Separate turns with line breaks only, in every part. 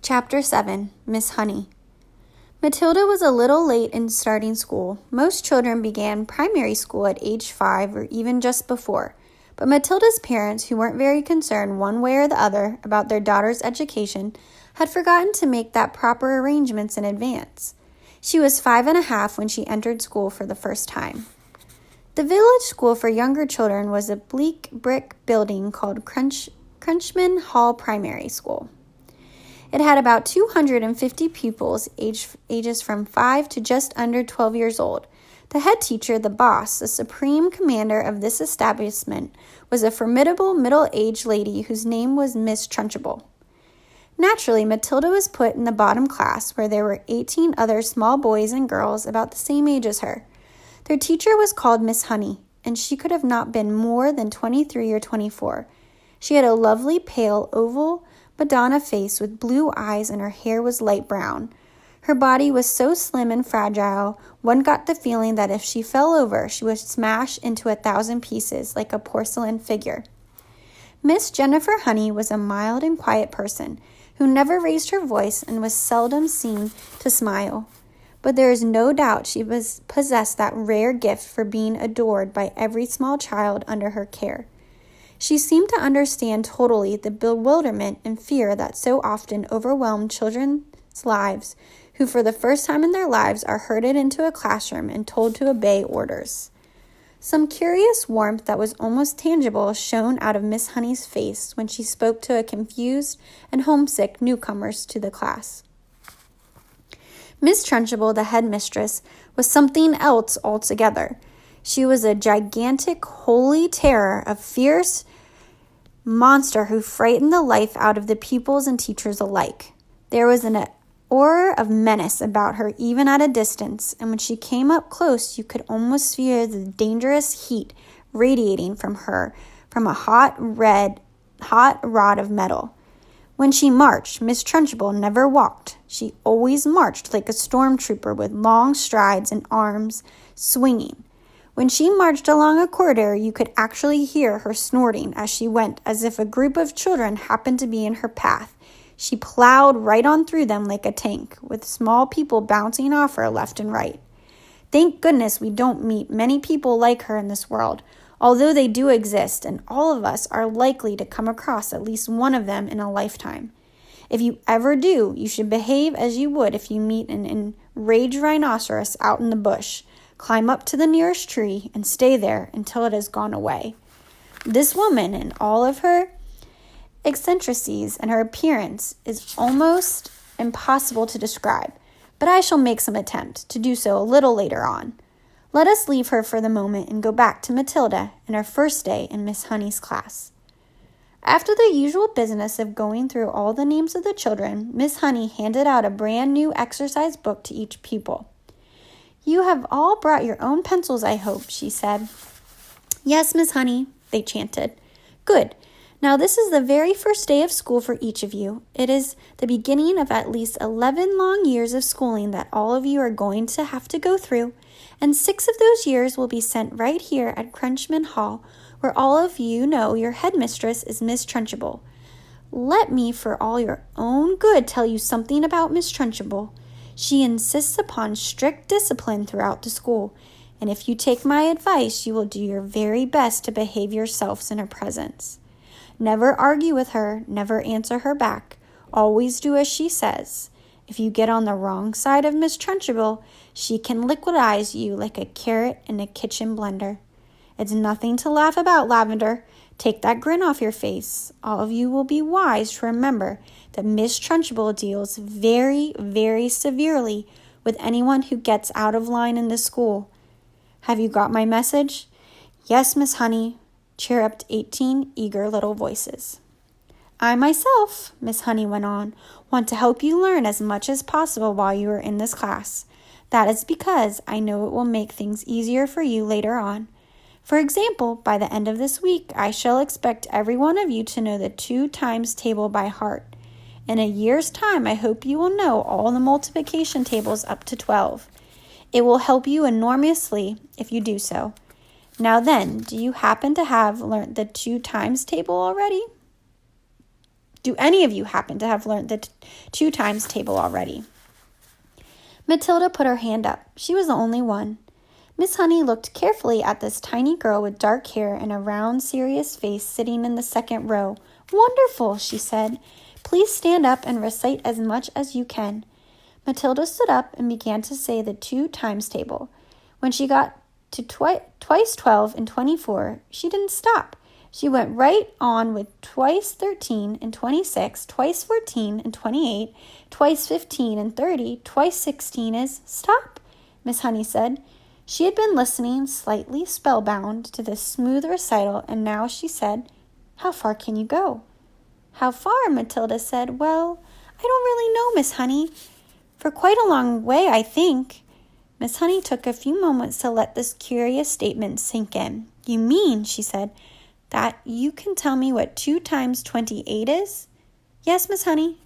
Chapter 7, Miss Honey. Matilda was a little late in starting school. Most children began primary school at age 5 or even just before. But Matilda's parents, who weren't very concerned one way or the other about their daughter's education, had forgotten to make that proper arrangements in advance. She was 5.5 when she entered school for the first time. The village school for younger children was a bleak brick building called Crunchman Hall Primary School. It had about 250 pupils, ages from 5 to just under 12 years old. The head teacher, the boss, the supreme commander of this establishment, was a formidable middle-aged lady whose name was Miss Trunchbull. Naturally, Matilda was put in the bottom class, where there were 18 other small boys and girls about the same age as her. Their teacher was called Miss Honey, and she could have not been more than 23 or 24. She had a lovely, pale, oval, Madonna face with blue eyes, and her hair was light brown. Her body was so slim and fragile, one got the feeling that if she fell over, she would smash into 1,000 pieces like a porcelain figure. Miss Jennifer Honey was a mild and quiet person who never raised her voice and was seldom seen to smile. But there is no doubt she possessed that rare gift for being adored by every small child under her care. She seemed to understand totally the bewilderment and fear that so often overwhelm children's lives, who for the first time in their lives are herded into a classroom and told to obey orders. Some curious warmth that was almost tangible shone out of Miss Honey's face when she spoke to a confused and homesick newcomers to the class. Miss Trunchbull, the headmistress, was something else altogether. She was a gigantic, holy terror, a fierce monster who frightened the life out of the pupils and teachers alike. There was an aura of menace about her even at a distance, and when she came up close, you could almost feel the dangerous heat radiating from her from a hot rod of metal. When she marched, Miss Trunchbull never walked. She always marched like a stormtrooper with long strides and arms swinging. When she marched along a corridor, you could actually hear her snorting as she went, as if a group of children happened to be in her path. She plowed right on through them like a tank, with small people bouncing off her left and right. Thank goodness we don't meet many people like her in this world, although they do exist, and all of us are likely to come across at least one of them in a lifetime. If you ever do, you should behave as you would if you meet an enraged rhinoceros out in the bush. Climb up to the nearest tree and stay there until it has gone away. This woman, and all of her eccentricities and her appearance, is almost impossible to describe, but I shall make some attempt to do so a little later on. Let us leave her for the moment and go back to Matilda and her first day in Miss Honey's class. After the usual business of going through all the names of the children, Miss Honey handed out a brand new exercise book to each pupil. "You have all brought your own pencils, I hope," she said. "Yes, Miss Honey," they chanted. "Good. Now this is the very first day of school for each of you. It is the beginning of at least 11 long years of schooling that all of you are going to have to go through, and 6 of those years will be spent right here at Crunchman Hall, where all of you know your headmistress is Miss Trunchbull. Let me, for all your own good, tell you something about Miss Trunchbull. She insists upon strict discipline throughout the school, and if you take my advice, you will do your very best to behave yourselves in her presence. Never argue with her, never answer her back. Always do as she says. If you get on the wrong side of Miss Trunchbull, she can liquidize you like a carrot in a kitchen blender. It's nothing to laugh about, Lavender. Take that grin off your face. All of you will be wise to remember that Miss Trunchbull deals very, very severely with anyone who gets out of line in the school. Have you got my message?" "Yes, Miss Honey," chirruped 18 eager little voices. "I myself," Miss Honey went on, "want to help you learn as much as possible while you are in this class. That is because I know it will make things easier for you later on. For example, by the end of this week, I shall expect every one of you to know the 2 times table by heart. In a year's time, I hope you will know all the multiplication tables up to 12. It will help you enormously if you do so. Now then, do you happen to have learnt the 2 times table already?" Do any of you happen to have learned the 2 times table already? Matilda put her hand up. She was the only one. Miss Honey looked carefully at this tiny girl with dark hair and a round, serious face sitting in the second row. Wonderful, she said. Please stand up and recite as much as you can. Matilda stood up and began to say the 2 times table. When she got to twice 12 and 24, she didn't stop. She went right on with twice 13 and 26, twice 14 and 28, twice 15 and 30, twice 16 is stop, Miss Honey said. She had been listening, slightly spellbound, to this smooth recital, and now she said, How far can you go? How far? Matilda said. Well, I don't really know, Miss Honey. For quite a long way, I think. Miss Honey took a few moments to let this curious statement sink in. You mean, she said, that you can tell me what 2 times 28 is? Yes, Miss Honey.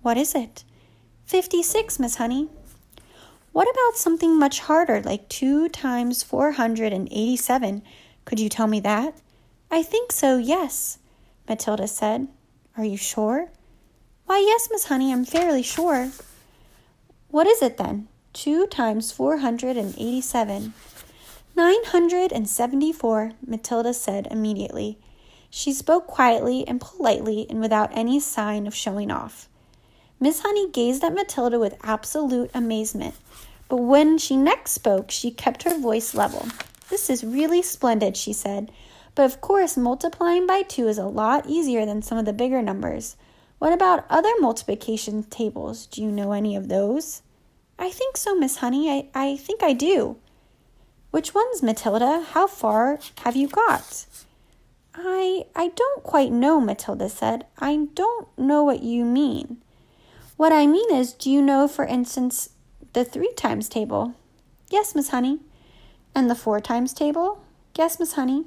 What is it? 56, Miss Honey. What about something much harder, like 2 times 487? Could you tell me that? I think so, yes, Matilda said. Are you sure? Why, yes, Miss Honey, I'm fairly sure. What is it then? 2 times 487. 974, Matilda said immediately. She spoke quietly and politely and without any sign of showing off. Miss Honey gazed at Matilda with absolute amazement, but when she next spoke, she kept her voice level. This is really splendid, she said, but of course multiplying by 2 is a lot easier than some of the bigger numbers. What about other multiplication tables? Do you know any of those? I think so, Miss Honey. I think I do. Which ones, Matilda? How far have you got? I don't quite know, Matilda said. I don't know what you mean. What I mean is, do you know, for instance, the 3 times table? Yes, Miss Honey. And the 4 times table? Yes, Miss Honey.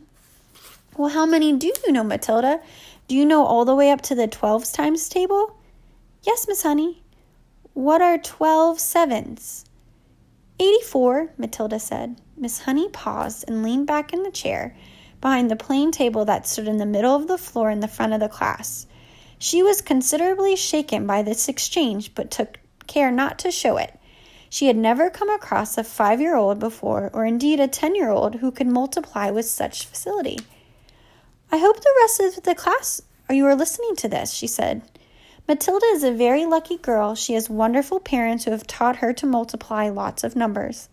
Well, how many do you know, Matilda? Do you know all the way up to the 12 times table? Yes, Miss Honey. What are 12 sevens? 84, Matilda said. Miss Honey paused and leaned back in the chair behind the plain table that stood in the middle of the floor in the front of the class. She was considerably shaken by this exchange, but took care not to show it. She had never come across a 5-year-old before, or indeed a 10-year-old who could multiply with such facility. I hope the rest of the class you are listening to this, she said. Matilda is a very lucky girl. She has wonderful parents who have taught her to multiply lots of numbers.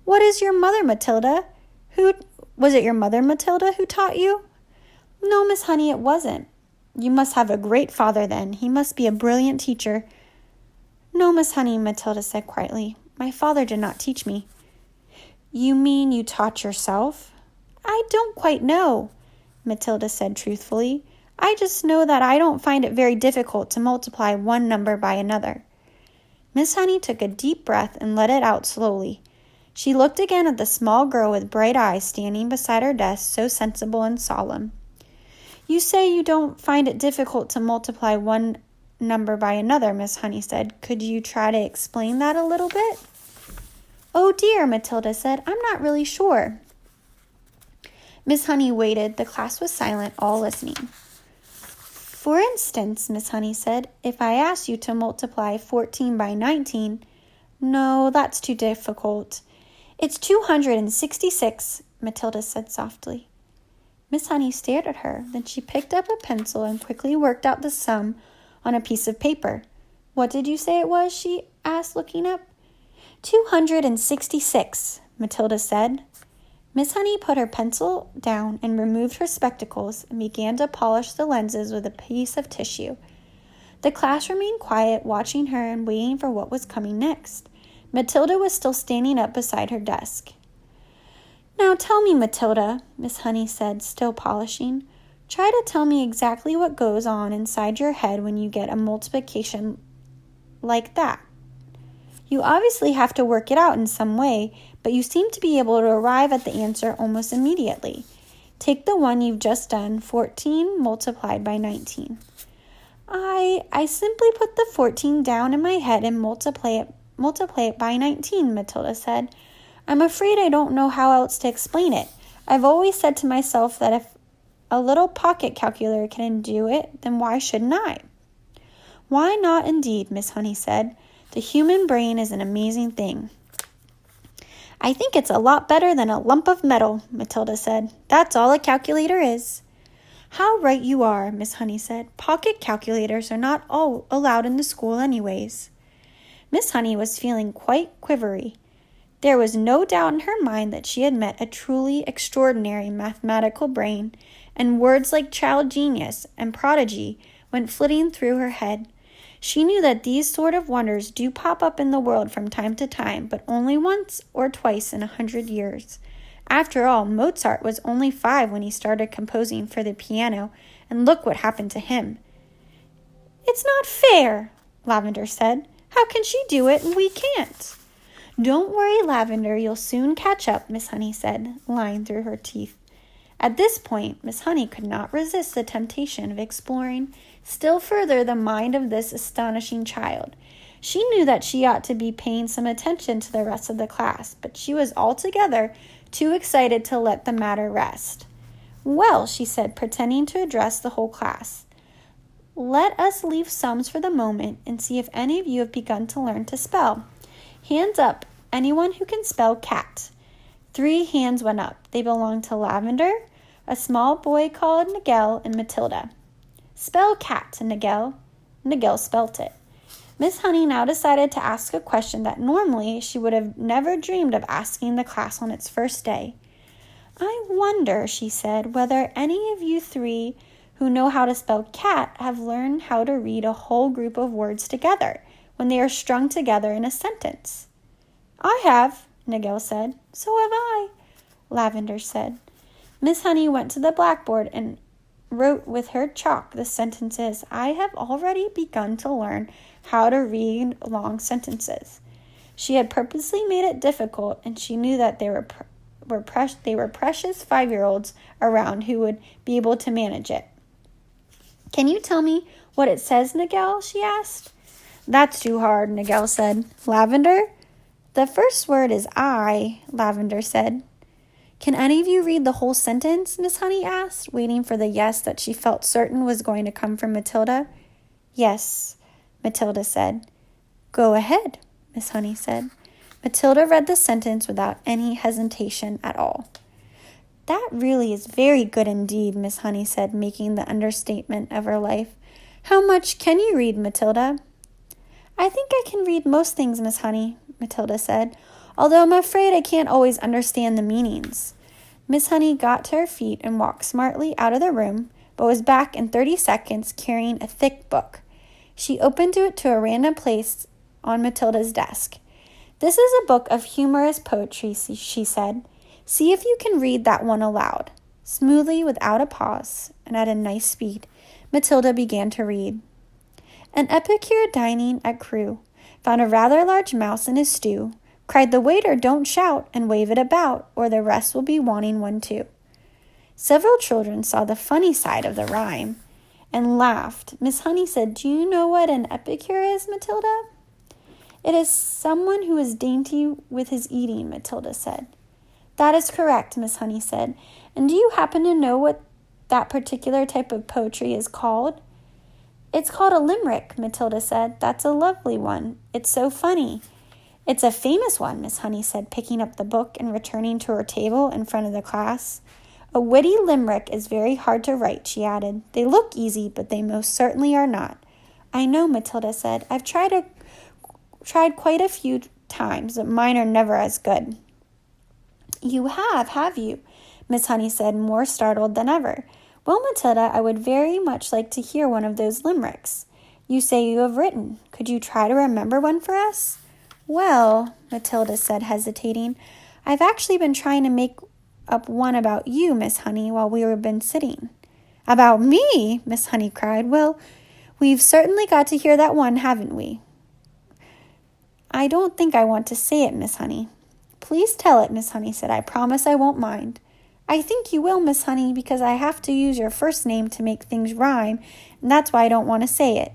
What is your mother, Matilda? Was it your mother, Matilda, who taught you? No, Miss Honey, it wasn't. You must have a great father then. He must be a brilliant teacher. No, Miss Honey, Matilda said quietly. My father did not teach me. You mean you taught yourself? I don't quite know, Matilda said truthfully. I just know that I don't find it very difficult to multiply one number by another. Miss Honey took a deep breath and let it out slowly. She looked again at the small girl with bright eyes standing beside her desk, so sensible and solemn. You say you don't find it difficult to multiply one number by another, Miss Honey said. Could you try to explain that a little bit? Oh dear, Matilda said. I'm not really sure. Miss Honey waited. The class was silent, all listening. For instance, Miss Honey said, if I asked you to multiply 14 by 19, no, that's too difficult. It's 266, Matilda said softly. Miss Honey stared at her. Then she picked up a pencil and quickly worked out the sum on a piece of paper. What did you say it was? She asked, looking up. 266, Matilda said. Miss Honey put her pencil down and removed her spectacles and began to polish the lenses with a piece of tissue. The class remained quiet, watching her and waiting for what was coming next. Matilda was still standing up beside her desk. Now tell me, Matilda, Miss Honey said, still polishing. Try to tell me exactly what goes on inside your head when you get a multiplication like that. You obviously have to work it out in some way, but you seem to be able to arrive at the answer almost immediately. Take the one you've just done, 14 multiplied by 19. I simply put the 14 down in my head and multiply it by 19, Matilda said. I'm afraid I don't know how else to explain it. I've always said to myself that if a little pocket calculator can do it, then why shouldn't I? Why not indeed, Miss Honey said. The human brain is an amazing thing. I think it's a lot better than a lump of metal, Matilda said. That's all a calculator is. How right you are, Miss Honey said. Pocket calculators are not all allowed in the school anyways. Miss Honey was feeling quite quivery. There was no doubt in her mind that she had met a truly extraordinary mathematical brain, and words like child genius and prodigy went flitting through her head. She knew that these sort of wonders do pop up in the world from time to time, but only once or twice in 100 years. After all, Mozart was only 5 when he started composing for the piano, and look what happened to him. It's not fair, Lavender said. How can she do it and we can't? Don't worry, Lavender, you'll soon catch up, Miss Honey said, lying through her teeth. At this point, Miss Honey could not resist the temptation of exploring still further the mind of this astonishing child. She knew that she ought to be paying some attention to the rest of the class, but she was altogether too excited to let the matter rest. Well, she said, pretending to address the whole class, let us leave sums for the moment and see if any of you have begun to learn to spell. Hands up, anyone who can spell cat. 3 hands went up. They belonged to Lavender, a small boy called Nigel, and Matilda. Spell cat, Nigel. Nigel spelt it. Miss Honey now decided to ask a question that normally she would have never dreamed of asking the class on its first day. I wonder, she said, whether any of you 3 who know how to spell cat have learned how to read a whole group of words together when they are strung together in a sentence. I have, Nigel said. So have I, Lavender said. Miss Honey went to the blackboard and wrote with her chalk the sentences. I have already begun to learn how to read long sentences. She had purposely made it difficult, and she knew that they were precious 5-year-olds around who would be able to manage it. Can you tell me what it says, Nigel? She asked. That's too hard, Nigel said. Lavender? The first word is I, Lavender said. Can any of you read the whole sentence? Miss Honey asked, waiting for the yes that she felt certain was going to come from Matilda. Yes, Matilda said. Go ahead, Miss Honey said. Matilda read the sentence without any hesitation at all. That really is very good indeed, Miss Honey said, making the understatement of her life. How much can you read, Matilda? I think I can read most things, Miss Honey, Matilda said, although I'm afraid I can't always understand the meanings. Miss Honey got to her feet and walked smartly out of the room, but was back in 30 seconds carrying a thick book. She opened it to a random place on Matilda's desk. This is a book of humorous poetry, she said. See if you can read that one aloud. Smoothly, without a pause, and at a nice speed, Matilda began to read. An epicure dining at Crewe found a rather large mouse in his stew. Cried the waiter, don't shout and wave it about, or the rest will be wanting one too. Several children saw the funny side of the rhyme and laughed. Miss Honey said, do you know what an epicure is, Matilda? It is someone who is dainty with his eating, Matilda said. That is correct, Miss Honey said. And do you happen to know what that particular type of poetry is called? It's called a limerick, Matilda said. That's a lovely one. It's so funny. It's a famous one, Miss Honey said, picking up the book and returning to her table in front of the class. A witty limerick is very hard to write, she added. They look easy, but they most certainly are not. I know, Matilda said. I've tried quite a few times, but mine are never as good. You have you? Miss Honey said, more startled than ever. Well, Matilda, I would very much like to hear one of those limericks. You say you have written. Could you try to remember one for us? Well, Matilda said, hesitating, I've actually been trying to make up one about you, Miss Honey, while we have been sitting. About me? Miss Honey cried. Well, we've certainly got to hear that one, haven't we? I don't think I want to say it, Miss Honey. Please tell it, Miss Honey said. I promise I won't mind. I think you will, Miss Honey, because I have to use your first name to make things rhyme, and that's why I don't want to say it.